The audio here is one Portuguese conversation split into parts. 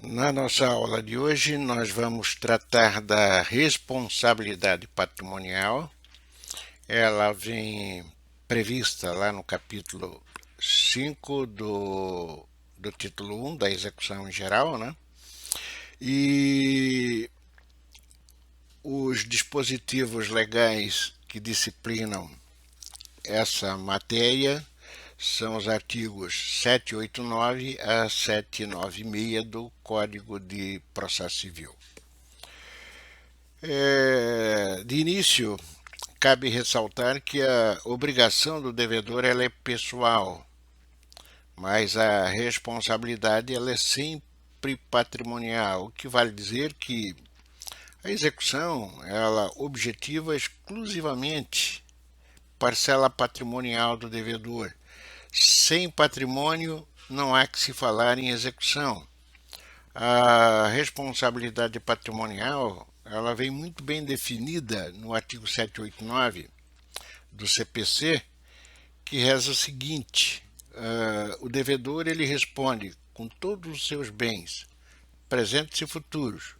Na nossa aula de hoje, nós vamos tratar da responsabilidade patrimonial. Ela vem prevista lá no capítulo 5 do título 1 da execução em geral, né? E os dispositivos legais que disciplinam essa matéria são os artigos 789 a 796 do Código de Processo Civil. De início, cabe ressaltar que a obrigação do devedor ela é pessoal, mas a responsabilidade ela é sempre patrimonial, o que vale dizer que a execução ela objetiva exclusivamente parcela patrimonial do devedor. Sem patrimônio não há que se falar em execução. A responsabilidade patrimonial ela vem muito bem definida no artigo 789 do CPC, que reza o seguinte: o devedor ele responde com todos os seus bens, presentes e futuros,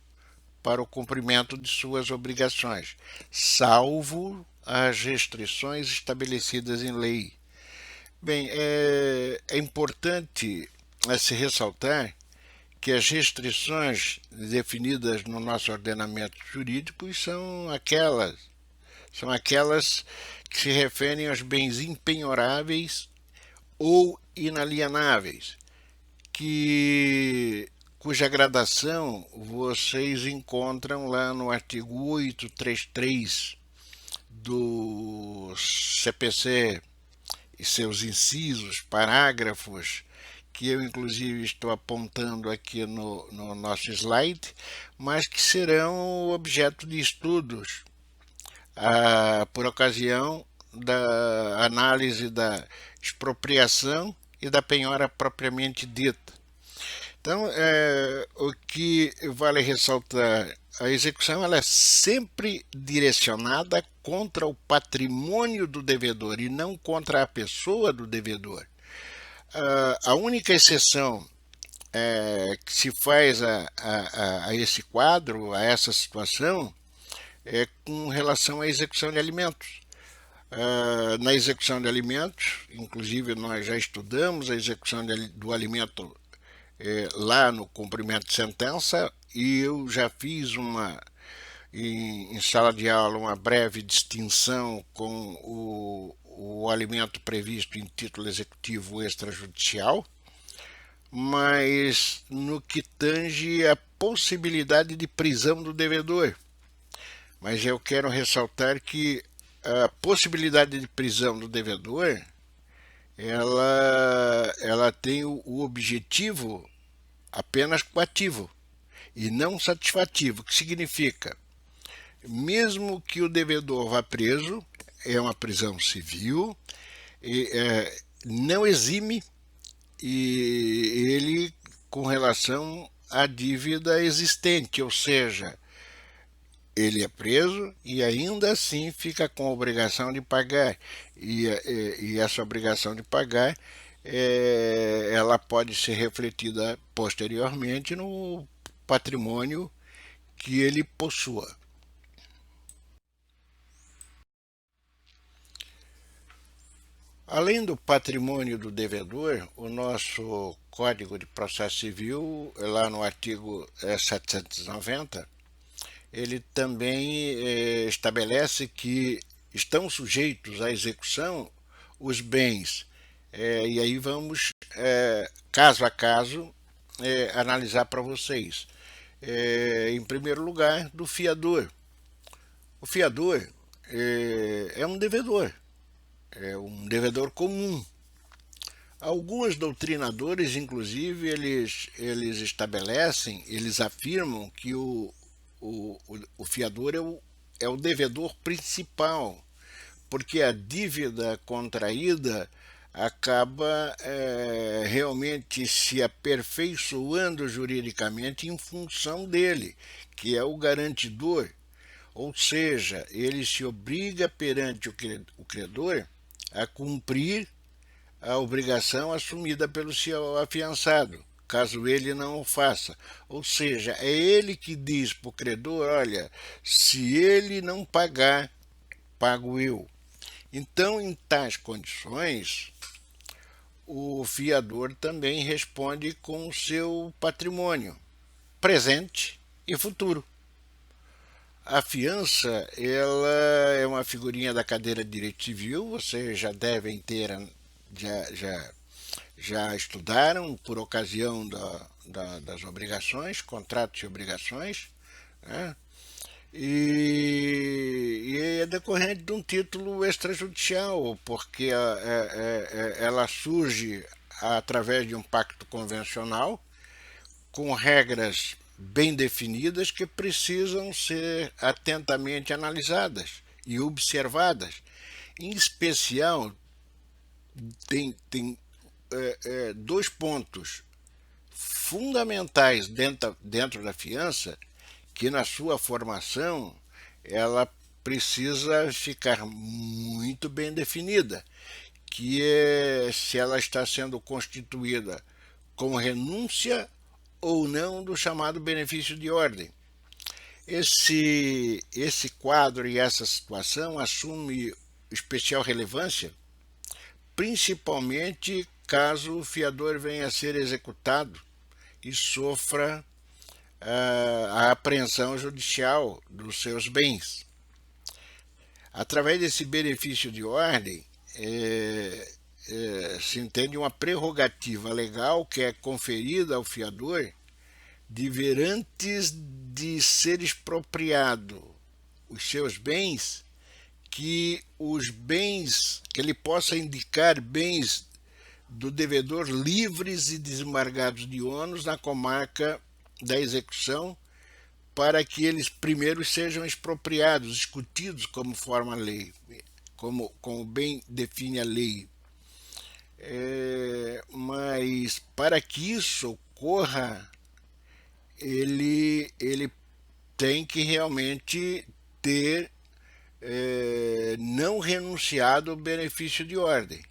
para o cumprimento de suas obrigações, salvo as restrições estabelecidas em lei. Bem, é importante se ressaltar que as restrições definidas no nosso ordenamento jurídico são aquelas que se referem aos bens impenhoráveis ou inalienáveis, cuja gradação vocês encontram lá no artigo 833 do CPC e seus incisos, parágrafos, que eu inclusive estou apontando aqui no nosso slide, mas que serão objeto de estudos por ocasião da análise da expropriação e da penhora propriamente dita. Então, o que vale ressaltar, a execução ela é sempre direcionada contra o patrimônio do devedor e não contra a pessoa do devedor. A única exceção que se faz a esse quadro, a essa situação, é com relação à execução de alimentos. Na execução de alimentos, inclusive nós já estudamos a execução do alimento lá no cumprimento de sentença, e eu já fiz em sala de aula uma breve distinção com o alimento previsto em título executivo extrajudicial, mas no que tange a possibilidade de prisão do devedor. Mas eu quero ressaltar que a possibilidade de prisão do devedor ela tem o objetivo apenas coativo e não satisfativo, o que significa, mesmo que o devedor vá preso, é uma prisão civil, não exime ele com relação à dívida existente, ou seja, ele é preso e ainda assim fica com a obrigação de pagar, e essa obrigação de pagar ela pode ser refletida posteriormente no patrimônio que ele possua. Além do patrimônio do devedor, o nosso Código de Processo Civil, lá no artigo 790, ele também estabelece que estão sujeitos à execução os bens. E aí vamos, caso a caso, analisar para vocês. Em primeiro lugar, do fiador. O fiador é um devedor. É um devedor comum. Alguns doutrinadores, inclusive, eles estabelecem, eles afirmam que o fiador é o devedor principal, porque a dívida contraída acaba realmente se aperfeiçoando juridicamente em função dele, que é o garantidor. Ou seja, ele se obriga perante o credor a cumprir a obrigação assumida pelo seu afiançado. caso ele não o faça. Ou seja, é ele que diz para o credor: olha, se ele não pagar, pago eu. Então, em tais condições, o fiador também responde com o seu patrimônio, presente e futuro. A fiança, ela é uma figurinha da cadeira de direito civil, vocês já devem ter, já estudaram por ocasião das obrigações, contratos e obrigações, né? E é decorrente de um título extrajudicial, porque ela surge através de um pacto convencional com regras bem definidas que precisam ser atentamente analisadas e observadas. Em especial, tem dois pontos fundamentais dentro da fiança que na sua formação ela precisa ficar muito bem definida, que é se ela está sendo constituída com renúncia ou não do chamado benefício de ordem. Esse quadro e essa situação assume especial relevância, principalmente caso o fiador venha a ser executado e sofra a apreensão judicial dos seus bens. Através desse benefício de ordem, se entende uma prerrogativa legal que é conferida ao fiador de ver antes de ser expropriado os seus bens, que os bens, que ele possa indicar bens do devedor livres e desembargados de ônus na comarca da execução, para que eles primeiro sejam expropriados, discutidos como forma a lei, como bem define a lei. Mas para que isso ocorra, ele tem que realmente ter não renunciado ao benefício de ordem.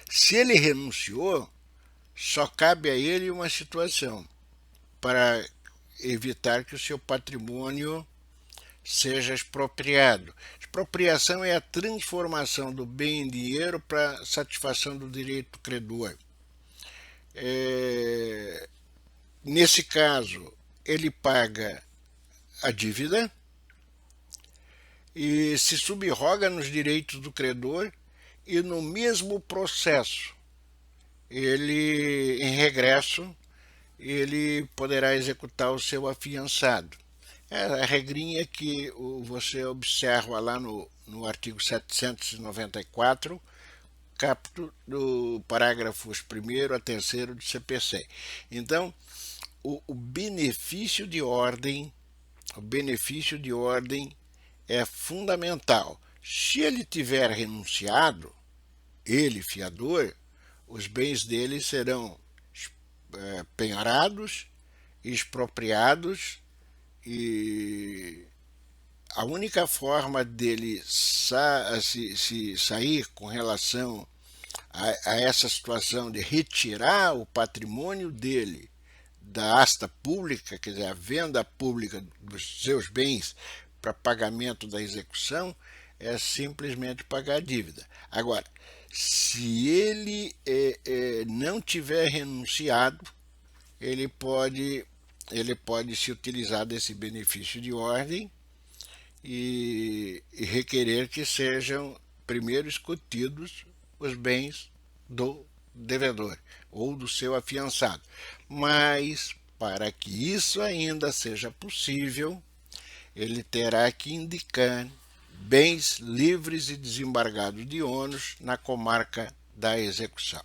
Se ele renunciou, só cabe a ele uma situação para evitar que o seu patrimônio seja expropriado. Expropriação é a transformação do bem em dinheiro para satisfação do direito do credor. Nesse caso, ele paga a dívida e se subroga nos direitos do credor, e no mesmo processo, ele, em regresso, ele poderá executar o seu afiançado. É a regrinha que você observa lá no artigo 794, caput do parágrafos 1º a 3º do CPC. Então, o benefício de ordem é fundamental. Se ele tiver renunciado, ele, fiador, os bens dele serão penhorados, expropriados, e a única forma dele se sair com relação a essa situação de retirar o patrimônio dele da asta pública, quer dizer, a venda pública dos seus bens para pagamento da execução, é simplesmente pagar a dívida. Agora, se ele não tiver renunciado, ele pode se utilizar desse benefício de ordem e requerer que sejam primeiro escutidos os bens do devedor ou do seu afiançado. Mas, para que isso ainda seja possível, ele terá que indicar bens livres e desembargados de ônus na comarca da execução.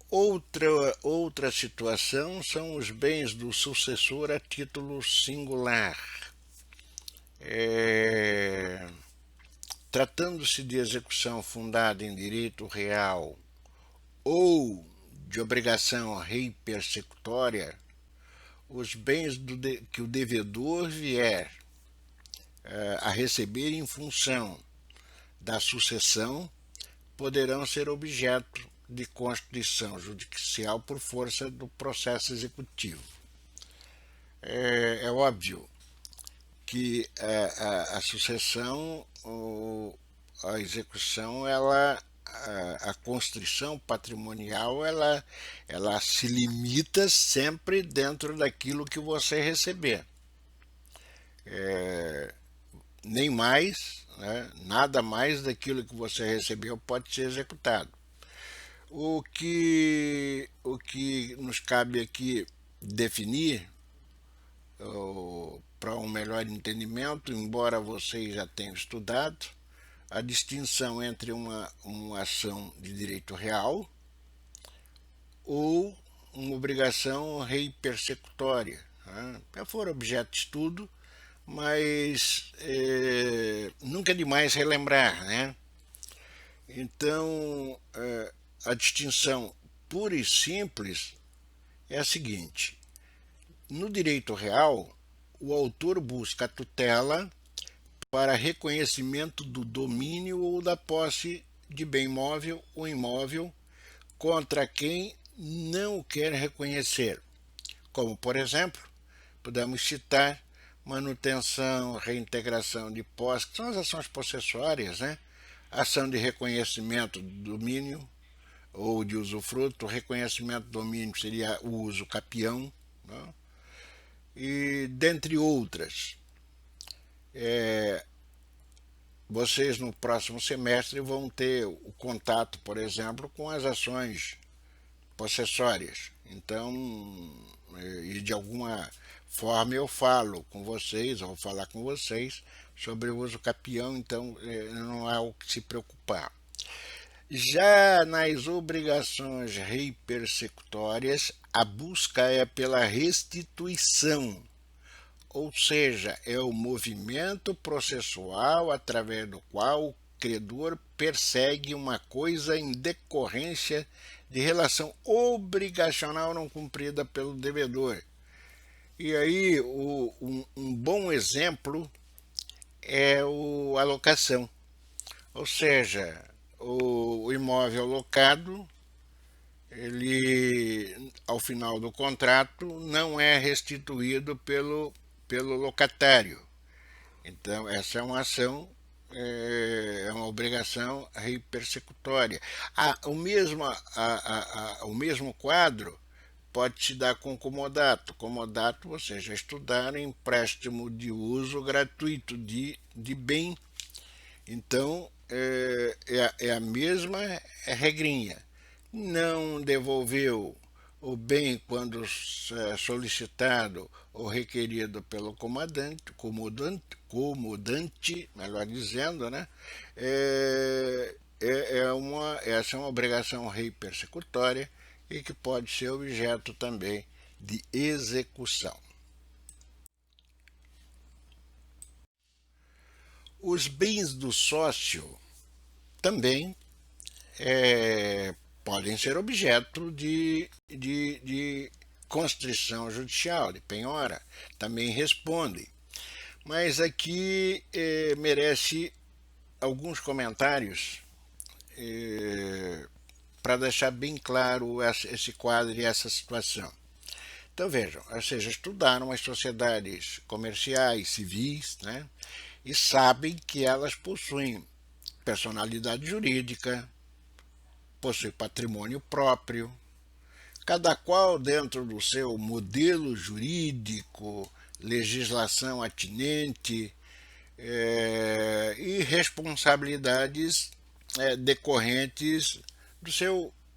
Outra situação são os bens do sucessor a título singular. Tratando-se de execução fundada em direito real ou de obrigação rei persecutória, os bens que o devedor vier a receber em função da sucessão poderão ser objeto de constituição judicial por força do processo executivo. É óbvio que a sucessão, a execução, a constrição patrimonial, ela se limita sempre dentro daquilo que você receber. Nem mais, né, nada mais daquilo que você recebeu pode ser executado. O que nos cabe aqui definir, para um melhor entendimento, embora vocês já tenham estudado, a distinção entre uma ação de direito real ou uma obrigação rei persecutória. Né? Já for objeto de estudo, mas nunca é demais relembrar, né? Então, a distinção pura e simples é a seguinte: no direito real, o autor busca a tutela para reconhecimento do domínio ou da posse de bem móvel ou imóvel contra quem não o quer reconhecer, como, por exemplo, podemos citar manutenção, reintegração de posse, que são as ações possessórias, né? Ação de reconhecimento do domínio ou de usufruto. O reconhecimento do domínio seria o uso capião, né? E dentre outras. Vocês no próximo semestre vão ter o contato, por exemplo, com as ações possessórias. Então, e de alguma forma eu falo com vocês, ou vou falar com vocês sobre o uso capião, então não há o que se preocupar. Já nas obrigações rei persecutórias, a busca é pela restituição, ou seja, é o movimento processual através do qual o credor persegue uma coisa em decorrência de relação obrigacional não cumprida pelo devedor. E aí, um bom exemplo é a locação, ou seja, o imóvel locado, ele, ao final do contrato, não é restituído pelo locatário. Então, essa é uma ação, é uma obrigação persecutória. O mesmo quadro pode se dar com comodato. Comodato, vocês já estudaram, empréstimo de uso gratuito de bem. Então, é a mesma regrinha. Não devolveu o bem quando solicitado ou requerido pelo comodante, melhor dizendo, né? Essa é uma obrigação rei persecutória e que pode ser objeto também de execução. Os bens do sócio também podem ser objeto de constrição judicial, de penhora, também respondem. Mas aqui merece alguns comentários para deixar bem claro esse quadro e essa situação. Então vejam, ou seja, estudaram as sociedades comerciais, civis, né, e sabem que elas possuem personalidade jurídica, possuem patrimônio próprio, cada qual dentro do seu modelo jurídico, legislação atinente e responsabilidades decorrentes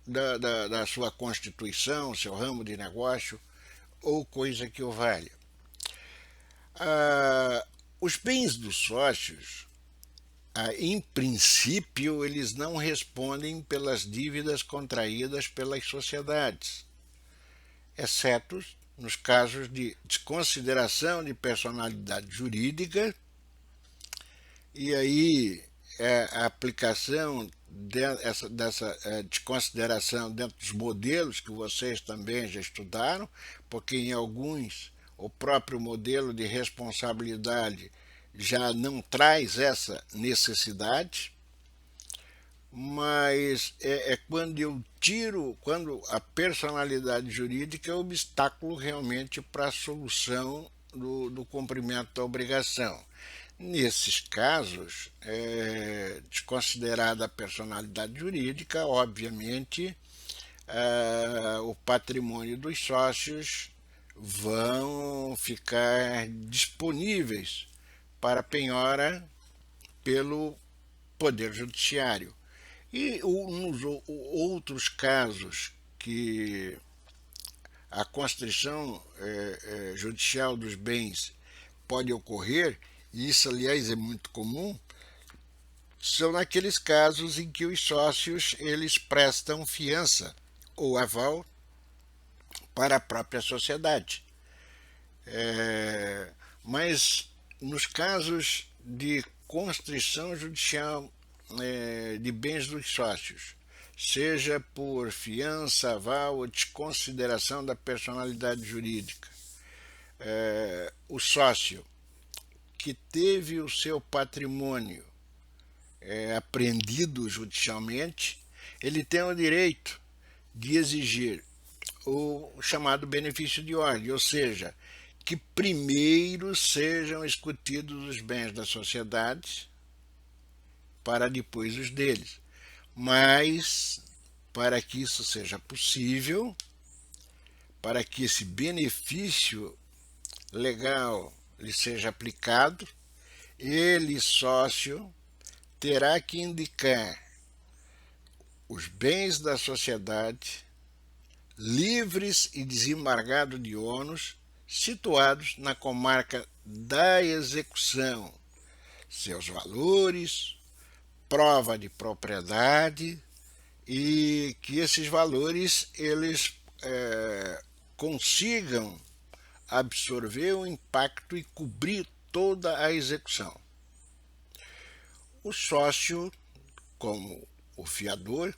da sua constituição, seu ramo de negócio ou coisa que o valha. Os bens dos sócios, em princípio, eles não respondem pelas dívidas contraídas pelas sociedades, exceto nos casos de desconsideração de personalidade jurídica, e aí a aplicação dessa desconsideração dentro dos modelos que vocês também já estudaram, porque em alguns o próprio modelo de responsabilidade já não traz essa necessidade, mas é quando eu tiro, quando a personalidade jurídica é obstáculo realmente para a solução do cumprimento da obrigação. Nesses casos, desconsiderada a personalidade jurídica, obviamente, o patrimônio dos sócios vão ficar disponíveis para penhora pelo Poder Judiciário. E nos outros casos que a constrição judicial dos bens pode ocorrer, e isso aliás é muito comum, são naqueles casos em que os sócios eles prestam fiança ou aval para a própria sociedade. Mas nos casos de constrição judicial de bens dos sócios, seja por fiança, aval ou desconsideração da personalidade jurídica, o sócio que teve o seu patrimônio apreendido judicialmente, ele tem o direito de exigir o chamado benefício de ordem, ou seja, que primeiro sejam discutidos os bens da sociedade para depois os deles. Mas, para que isso seja possível, para que esse benefício legal lhe seja aplicado, ele, sócio, terá que indicar os bens da sociedade livres e desembargados de ônus, situados na comarca da execução, seus valores, prova de propriedade e que esses valores eles consigam absorver o impacto e cobrir toda a execução. O sócio, como o fiador,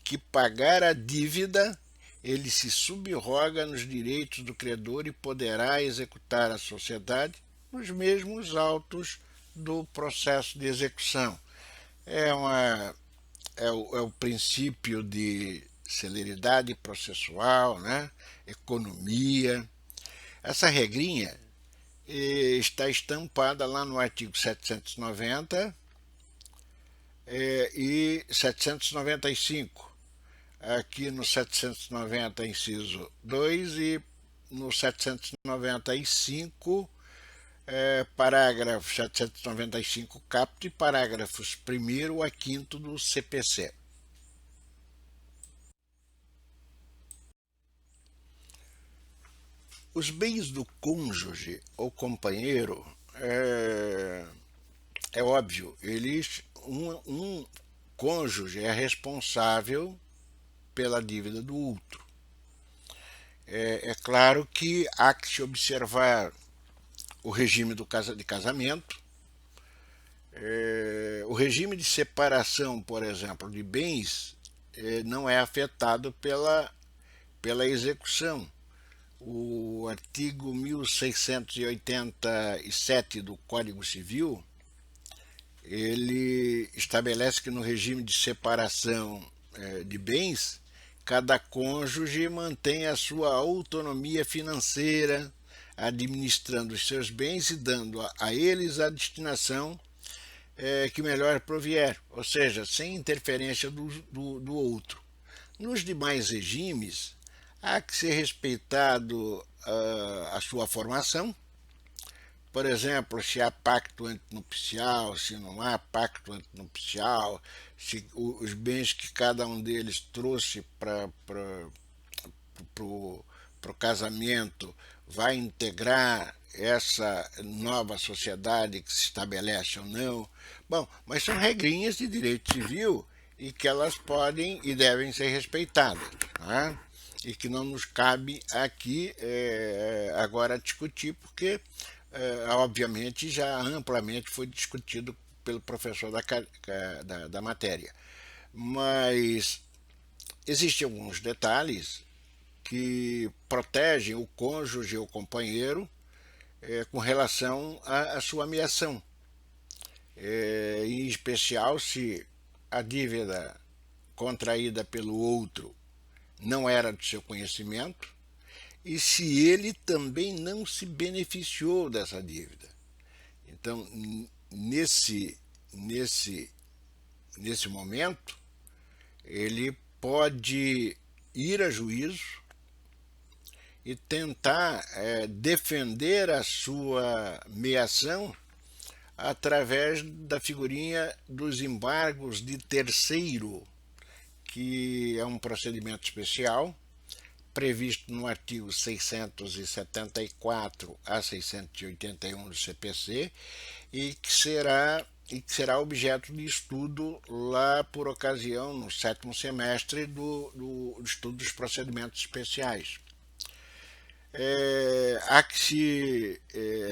que pagar a dívida, ele se subroga nos direitos do credor e poderá executar a sociedade nos mesmos autos do processo de execução. É o princípio de celeridade processual, né? Economia. Essa regrinha está estampada lá no artigo 790 e 795. Aqui no 790, inciso 2, e no 795, parágrafo 795 caput e parágrafos 1º a 5º do CPC. Os bens do cônjuge ou companheiro, é óbvio, um cônjuge é responsável pela dívida do outro. É claro que há que se observar o regime de casamento, o regime de separação, por exemplo, de bens não é afetado pela execução. O artigo 1687 do Código Civil, ele estabelece que no regime de separação de bens, cada cônjuge mantém a sua autonomia financeira, administrando os seus bens e dando a eles a destinação que melhor provier, ou seja, sem interferência do outro. Nos demais regimes, há que ser respeitado a sua formação. Por exemplo, se há pacto antinupcial, se não há pacto antinupcial, se os bens que cada um deles trouxe para o casamento vai integrar essa nova sociedade que se estabelece ou não. Bom, mas são regrinhas de direito civil e que elas podem e devem ser respeitadas, né? E que não nos cabe aqui agora discutir, porque obviamente já amplamente foi discutido pelo professor da matéria. Mas existem alguns detalhes que protegem o cônjuge ou companheiro com relação à sua ameação. Em especial se a dívida contraída pelo outro não era do seu conhecimento e se ele também não se beneficiou dessa dívida. Então, nesse momento, ele pode ir a juízo e tentar defender a sua meação através da figurinha dos embargos de terceiro, que é um procedimento especial previsto no artigo 674 a 681 do CPC e que será objeto de estudo lá por ocasião, no 7º semestre do estudo dos procedimentos especiais. Há que se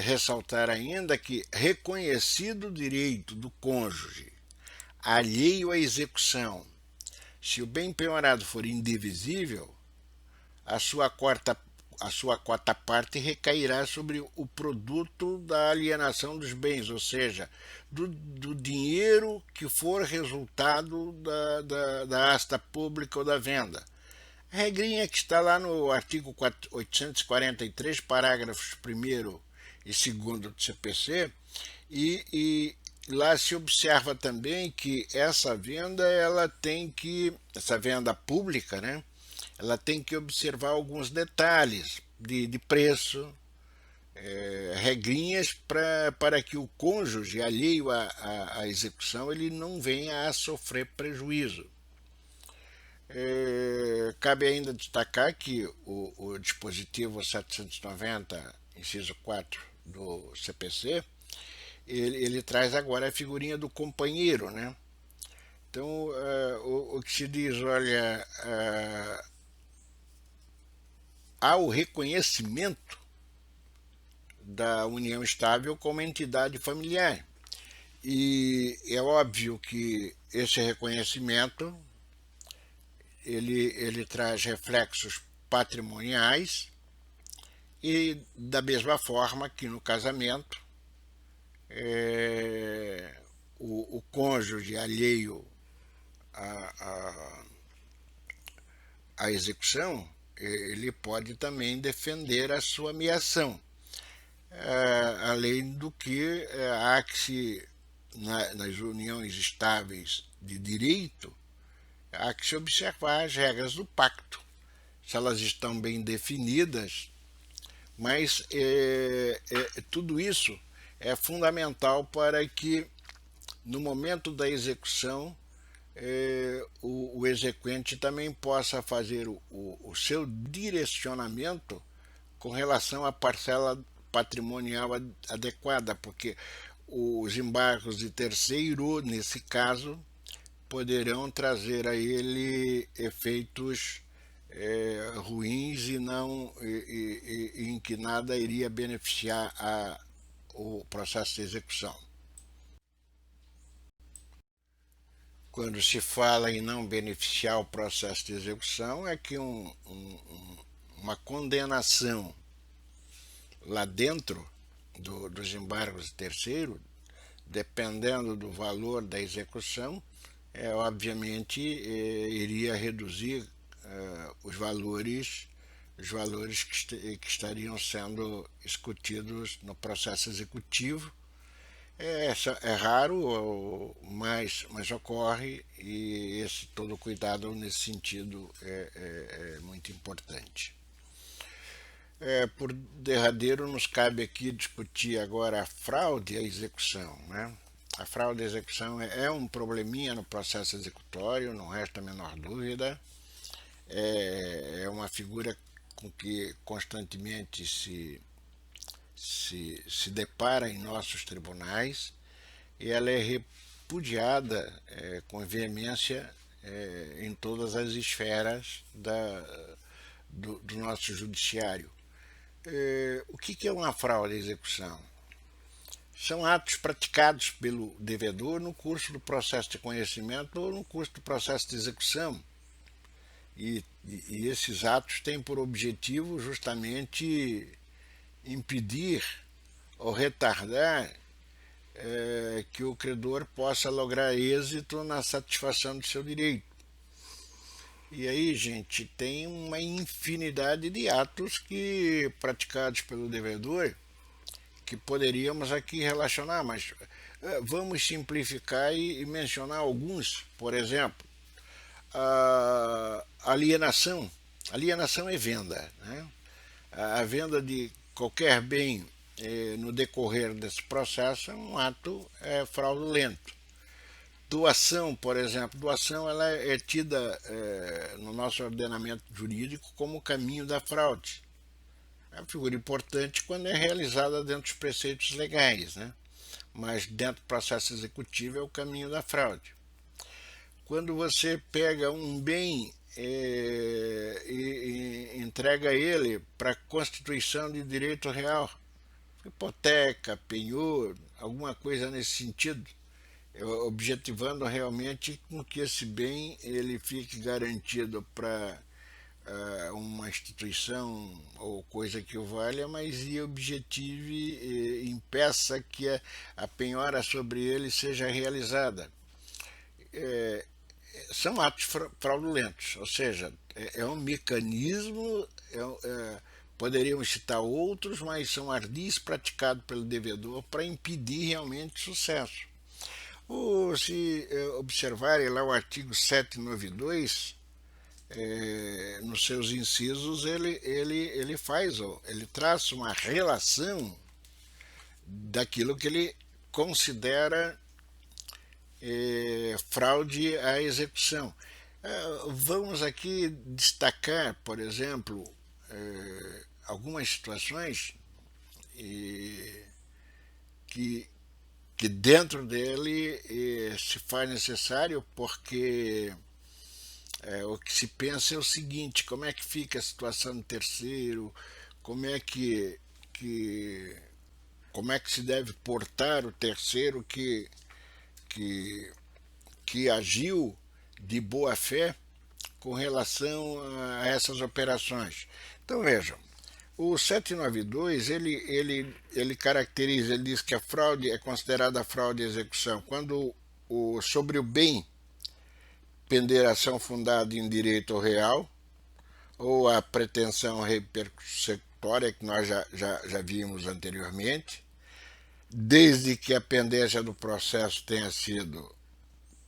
ressaltar ainda que, reconhecido o direito do cônjuge alheio à execução, se o bem penhorado for indivisível, a sua quarta parte recairá sobre o produto da alienação dos bens, ou seja, do dinheiro que for resultado da asta pública ou da venda. A regrinha que está lá no artigo 843, parágrafos 1º e 2º do CPC, e lá se observa também que essa venda, essa venda pública, né, ela tem que observar alguns detalhes de preço, regrinhas para que o cônjuge alheio à execução ele não venha a sofrer prejuízo. Cabe ainda destacar que o dispositivo 790, inciso 4 do CPC, ele traz agora a figurinha do companheiro, né? Então, o que se diz, olha, há o reconhecimento da união estável como entidade familiar. E é óbvio que esse reconhecimento ele traz reflexos patrimoniais e da mesma forma que no casamento o cônjuge alheio à execução ele pode também defender a sua meação, além do que há que se nas uniões estáveis de direito há que se observar as regras do pacto, se elas estão bem definidas, mas tudo isso é fundamental para que, no momento da execução, o exequente também possa fazer o seu direcionamento com relação à parcela patrimonial adequada, porque os embargos de terceiro, nesse caso, poderão trazer a ele efeitos ruins e não em que nada iria beneficiar o processo de execução. Quando se fala em não beneficiar o processo de execução, é que uma condenação lá dentro dos embargos de terceiro, dependendo do valor da execução, obviamente iria reduzir os valores que estariam sendo discutidos no processo executivo. É raro, mas ocorre, e todo cuidado nesse sentido é muito importante. Por derradeiro, nos cabe aqui discutir agora a fraude à execução, né? A fraude à execução é um probleminha no processo executório, não resta a menor dúvida. É uma figura com que constantemente se depara em nossos tribunais e ela é repudiada com veemência em todas as esferas do nosso judiciário. O que é uma fraude à execução? São atos praticados pelo devedor no curso do processo de conhecimento ou no curso do processo de execução. E esses atos têm por objetivo justamente impedir ou retardar que o credor possa lograr êxito na satisfação do seu direito. E aí, gente, tem uma infinidade de atos que praticados pelo devedor que poderíamos aqui relacionar, mas vamos simplificar e mencionar alguns. Por exemplo, a alienação. Alienação é venda, né? A venda de qualquer bem no decorrer desse processo é um ato fraudulento. Doação, por exemplo, doação ela é tida no nosso ordenamento jurídico como o caminho da fraude. É uma figura importante quando é realizada dentro dos preceitos legais, né? Mas dentro do processo executivo é o caminho da fraude. Quando você pega um bem e entrega ele para constituição de direito real, hipoteca, penhor, alguma coisa nesse sentido, objetivando realmente com que esse bem ele fique garantido para uma instituição ou coisa que o valha, mas e objetive e impeça que a penhora sobre ele seja realizada. São atos fraudulentos, ou seja, é um mecanismo, poderíamos citar outros, mas são ardis praticados pelo devedor para impedir realmente sucesso. Ou se observarem lá o artigo 792, nos seus incisos ele faz, ele traça uma relação daquilo que ele considera fraude à execução. Vamos aqui destacar, por exemplo, algumas situações que, que dentro dele se faz necessário, porque o que se pensa é o seguinte: como é que fica a situação do terceiro, como é como é que se deve portar o terceiro que, que agiu de boa fé com relação a essas operações. Então vejam, o 792 ele caracteriza, ele diz que a fraude é considerada fraude à execução quando sobre o bem pender ação fundada em direito real ou a pretensão repercussória que nós já vimos anteriormente, desde que a pendência do processo tenha sido,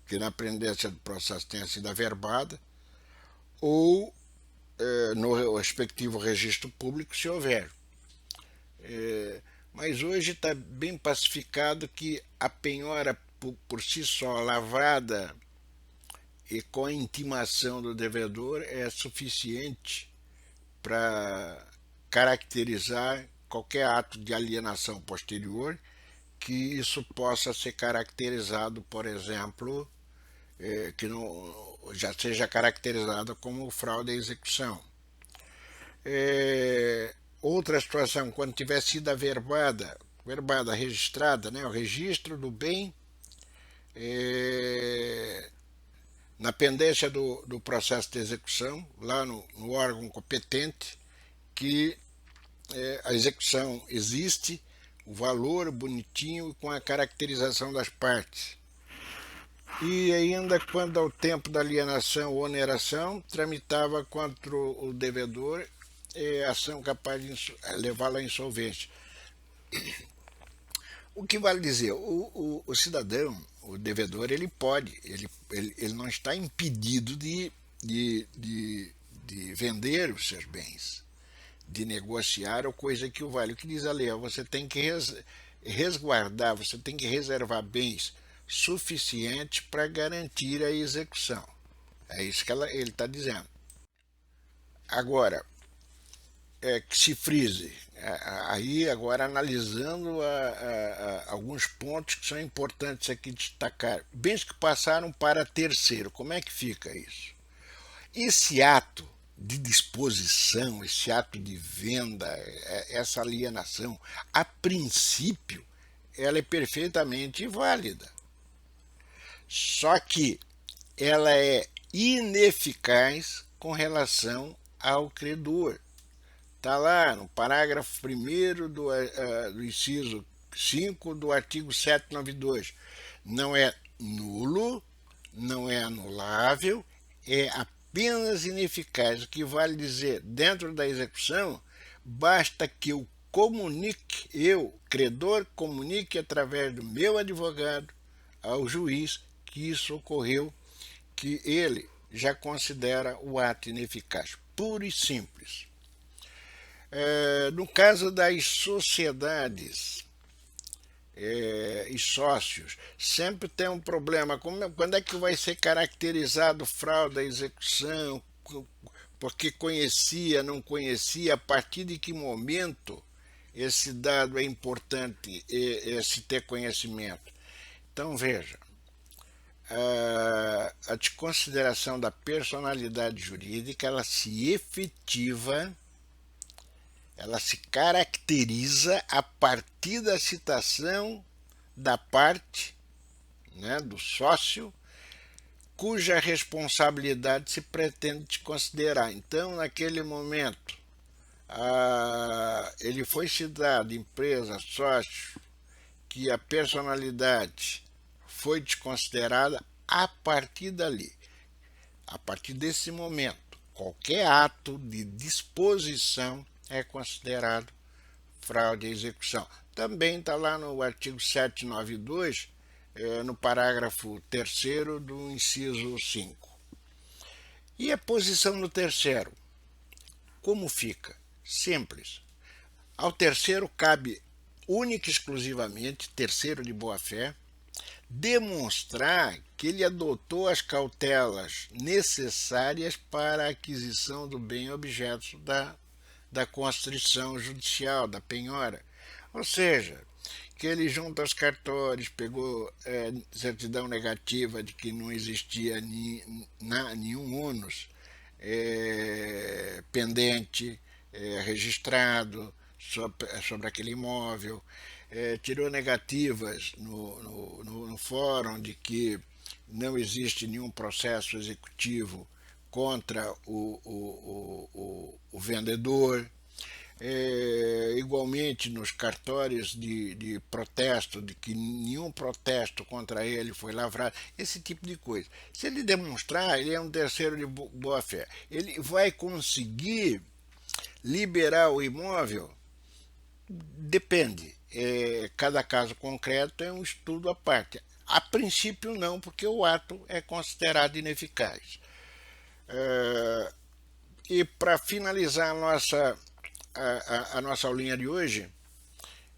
que na pendência do processo tenha sido averbada, ou no respectivo registro público, se houver. Mas hoje está bem pacificado que a penhora por si só, lavrada e com a intimação do devedor, é suficiente para caracterizar qualquer ato de alienação posterior, que isso possa ser caracterizado, por exemplo, que não, já seja caracterizado como fraude à execução. Outra situação, quando tiver sido averbada, registrada, né, o registro do bem na pendência do processo de execução, lá no órgão competente, que a execução existe, o valor bonitinho com a caracterização das partes. E ainda quando ao tempo da alienação ou oneração, tramitava contra o devedor ação capaz de levá-lo à insolvência. O que vale dizer, o cidadão, o devedor, ele pode, ele não está impedido de vender os seus bens, de negociar ou coisa que o vale. O que diz a lei? Você tem que resguardar, você tem que reservar bens suficientes para garantir a execução. É isso que ele está dizendo. Agora, que se frise, aí agora analisando alguns pontos que são importantes aqui destacar. Bens que passaram para terceiro, como é que fica isso? Esse ato de disposição, esse ato de venda, essa alienação, a princípio, ela é perfeitamente válida. Só que ela é ineficaz com relação ao credor. Está lá no parágrafo 1º do inciso 5 do artigo 792. Não é nulo, não é anulável, é apenas ineficaz. O que vale dizer, dentro da execução, basta que eu comunique, eu, credor, comunique através do meu advogado ao juiz que isso ocorreu, que ele já considera o ato ineficaz, puro e simples. No caso das sociedades e sócios, sempre tem um problema. Quando é que vai ser caracterizado fraude à execução? Porque conhecia, não conhecia, a partir de que momento esse dado é importante se ter conhecimento? Então, veja, a desconsideração da personalidade jurídica, ela se efetiva, ela se caracteriza a partir da citação da parte, né, do sócio, cuja responsabilidade se pretende desconsiderar. Então, naquele momento, ele foi citado, empresa, sócio, que a personalidade foi desconsiderada a partir dali. A partir desse momento, qualquer ato de disposição é considerado fraude à execução. Também está lá no artigo 792, no parágrafo 3º do inciso 5. E a posição do terceiro? Como fica? Simples. Ao terceiro cabe única e exclusivamente, terceiro de boa-fé, demonstrar que ele adotou as cautelas necessárias para a aquisição do bem objeto da constrição judicial, da penhora. Ou seja, que ele junto aos cartórios pegou certidão negativa de que não existia nenhum ônus pendente, registrado sobre aquele imóvel, tirou negativas no fórum de que não existe nenhum processo executivo contra o vendedor, igualmente nos cartórios de protesto, de que nenhum protesto contra ele foi lavrado, esse tipo de coisa. Se ele demonstrar, ele é um terceiro de boa-fé. Ele vai conseguir liberar o imóvel? Depende. Cada caso concreto é um estudo à parte. A princípio não, porque o ato é considerado ineficaz. E para finalizar a nossa aulinha de hoje,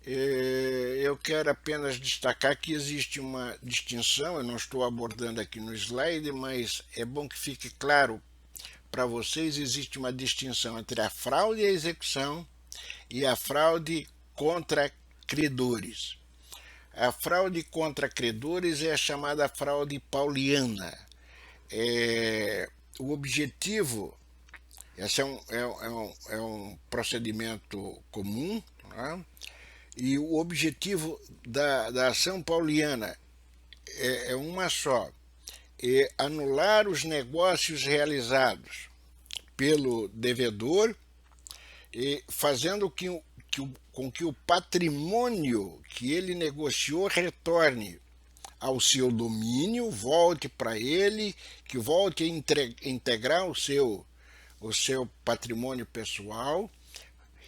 eu quero apenas destacar que existe uma distinção, eu não estou abordando aqui no slide, mas é bom que fique claro para vocês, existe uma distinção entre a fraude à execução e a fraude contra credores. A fraude contra credores é a chamada fraude pauliana. O objetivo, esse é um procedimento comum, né? E o objetivo da ação pauliana é uma só, é anular os negócios realizados pelo devedor, fazendo com que o patrimônio que ele negociou retorne ao seu domínio, volte para ele, que volte a integrar o seu patrimônio pessoal,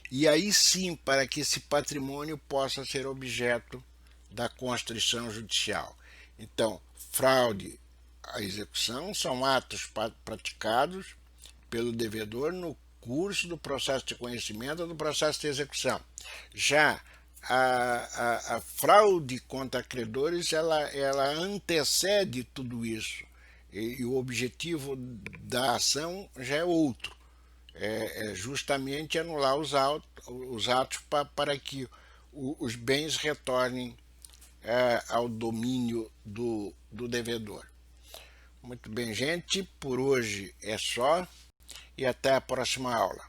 e aí sim, para que esse patrimônio possa ser objeto da constrição judicial. Então, fraude à execução são atos praticados pelo devedor no curso do processo de conhecimento ou do processo de execução. Já a fraude contra credores, ela antecede tudo isso, e o objetivo da ação já é outro, é justamente anular os atos para que os bens retornem ao domínio do devedor. Muito bem, gente, por hoje é só e até a próxima aula.